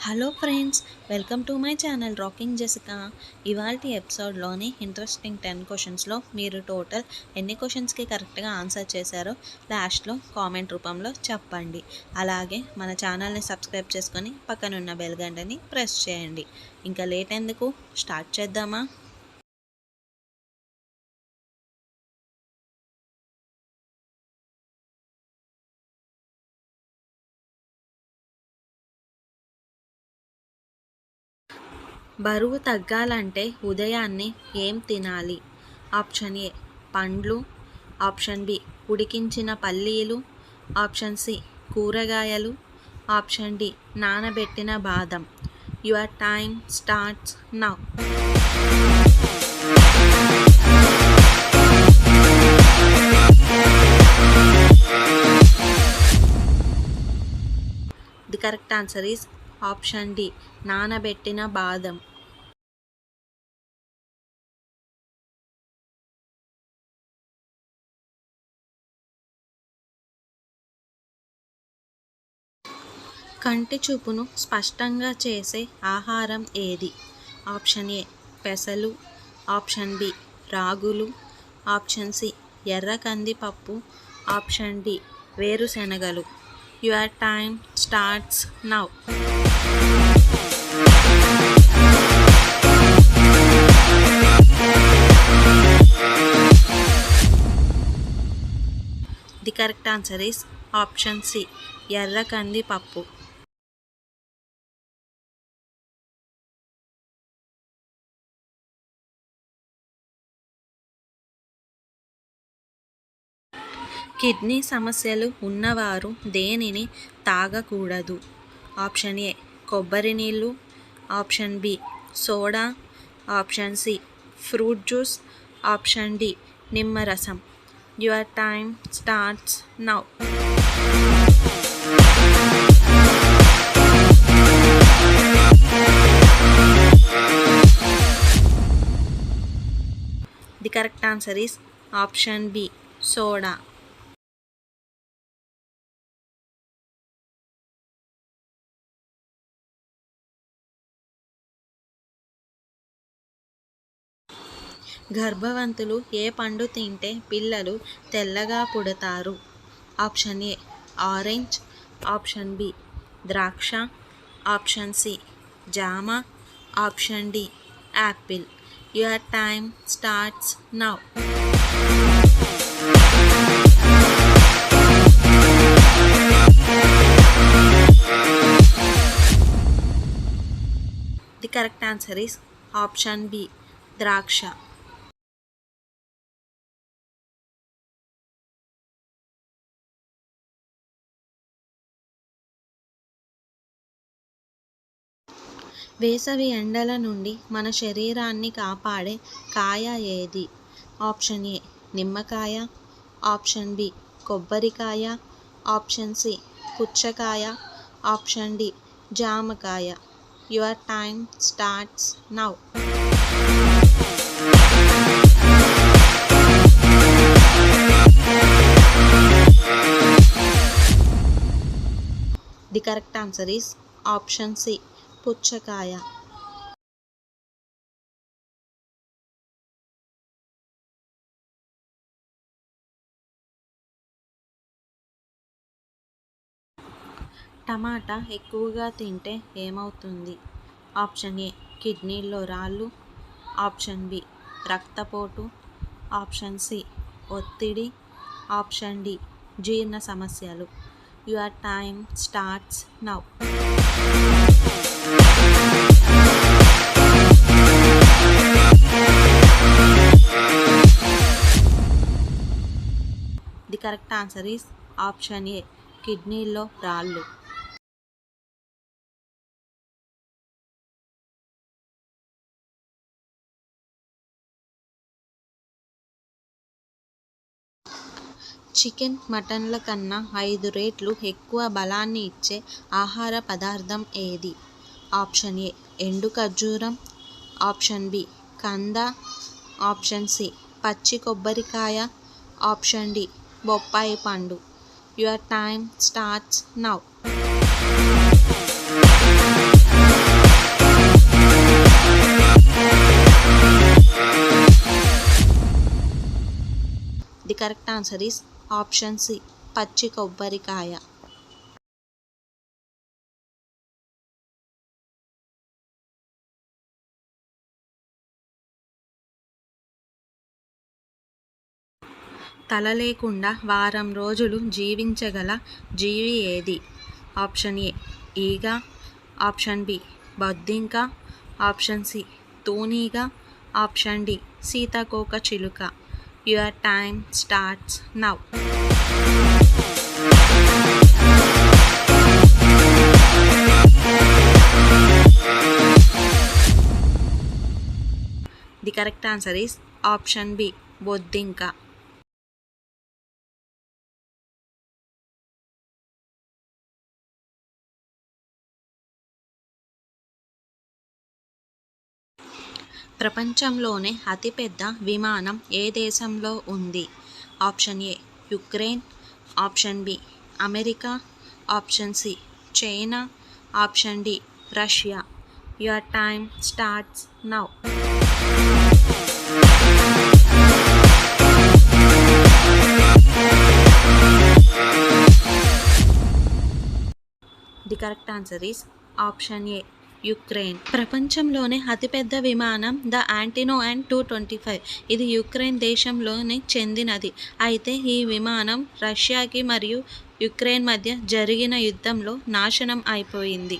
Hello friends, welcome to my channel rocking Jessica. ఇవాల్టి ఎపిసోడ్లోని interesting 10 క్వశ్చన్స్లో మీరు total ఎన్ని క్వశ్చన్స్కి కరెక్ట్గా ఆన్సర్ చేశారో లాస్ట్లో కామెంట్ రూపంలో చెప్పండి. అలాగే మన ఛానల్ని సబ్స్క్రైబ్ చేసుకొని పక్కనున్న బెల్ గంటని ప్రెస్ చేయండి. ఇంకా లేట్ ఎందుకు, స్టార్ట్ చేద్దామా? బరువు తగ్గాలంటే ఉదయాన్నే ఏం తినాలి? ఆప్షన్ ఏ పండ్లు, ఆప్షన్ బి ఉడికించిన పల్లీలు, ఆప్షన్ సి కూరగాయలు, ఆప్షన్ డి నానబెట్టిన బాదం. Your time starts now. The correct answer is option D నానబెట్టిన బాదం. కంటి చూపును స్పష్టంగా చేసే ఆహారం ఏది? ఆప్షన్ ఏ పెసలు, ఆప్షన్ బి రాగులు, ఆప్షన్ సి ఎర్ర కందిపప్పు, ఆప్షన్ డి వేరుశెనగలు. Your time starts now. The correct answer is option C ఎర్ర కందిపప్పు. కిడ్నీ సమస్యలు ఉన్నవారు దేనిని తాగకూడదు? ఆప్షన్ ఏ కొబ్బరి నీళ్ళు, option B soda, option C fruit juice, option D నిమ్మరసం. Your time starts now. The correct answer is option B soda. గర్భవంతులు ఏ పండు తింటే పిల్లలు తెల్లగా పుడతారు? Option A orange, option B ద్రాక్ష, ఆప్షన్ సి జామ, option D apple. Your time starts now. The correct answer is option B ద్రాక్ష. వేసవి ఎండల నుండి మన శరీరాన్ని కాపాడే కాయ ఏది? ఆప్షన్ ఏ నిమ్మకాయ, ఆప్షన్ బి కొబ్బరికాయ, ఆప్షన్ సి పుచ్చకాయ, ఆప్షన్ డి జామకాయ. Your time starts now. The correct answer is option C పుచ్చకాయ. టమాటా ఎక్కువగా తింటే ఏమవుతుంది? ఆప్షన్ ఏ కిడ్నీల్లో రాళ్ళు, ఆప్షన్ బి రక్తపోటు, ఆప్షన్ సి ఒత్తిడి, ఆప్షన్ డి జీర్ణ సమస్యలు. Your time starts now. The correct answer is option A కిడ్నీలో రాళ్ళు. చికెన్, మటన్ల కన్నా 5 రెట్లు ఎక్కువ బలాన్ని ఇచ్చే ఆహార పదార్థం ఏది? ఆప్షన్ ఏ ఎండు ఖర్జూరం, ఆప్షన్ బి కంద, ఆప్షన్ సి పచ్చి కొబ్బరికాయ, ఆప్షన్ డి బొప్పాయి పండు. Your time starts now. Correct answer is option C, పచ్చి కొబ్బరికాయ. తల లేకుండా వారం రోజులు జీవించగల జీవి ఏది? ఆప్షన్ ఏ ఈగ, ఆప్షన్ బి బొద్దింక, ఆప్షన్ సి తూనీగ, ఆప్షన్ డి సీతాకోక చిలుక. Your time starts now. The correct answer is option B, బొద్దింక. ప్రపంచంలోనే అతిపెద్ద విమానం ఏ దేశంలో ఉంది? Option A Ukraine, option B America, option C China, option D Russia. Your time starts now. The correct answer is option A Ukraine. ప్రపంచంలోనే అతిపెద్ద విమానం ద యాంటినోన్ 225. ఇది యుక్రెయిన్ దేశంలోని చెందినది. అయితే ఈ విమానం రష్యాకి మరియు యుక్రెయిన్ మధ్య జరిగిన యుద్ధంలో నాశనం అయిపోయింది.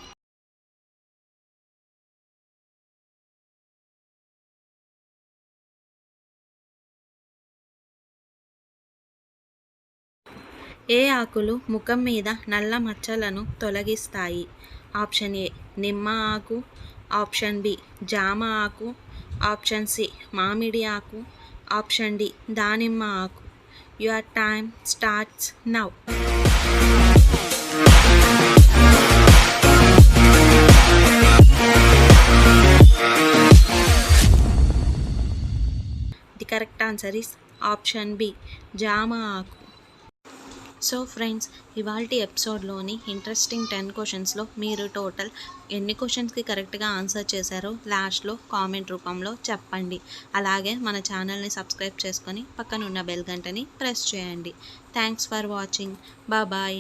ఏ ఆకులు ముఖం మీద నల్ల మచ్చలను తొలగిస్తాయి? ఆప్షన్ ఏ నిమ్మ ఆకు, ఆప్షన్ బి జామ ఆకు, ఆప్షన్ సి మామిడి ఆకు, ఆప్షన్ డి దానిమ్మ ఆకు. Your time starts now. The correct answer is option B జామ ఆకు. సో ఫ్రెండ్స్, ఇవాల్టి ఎపిసోడ్లోని ఇంట్రెస్టింగ్ 10 క్వశ్చన్స్లో మీరు టోటల్ ఎన్ని క్వశ్చన్స్కి కరెక్ట్గా ఆన్సర్ చేశారో లాస్ట్లో కామెంట్ రూపంలో చెప్పండి. అలాగే మన ఛానల్ని సబ్స్క్రైబ్ చేసుకొని పక్కనున్న బెల్ గంటని ప్రెస్ చేయండి. Thanks for watching. బాయ్.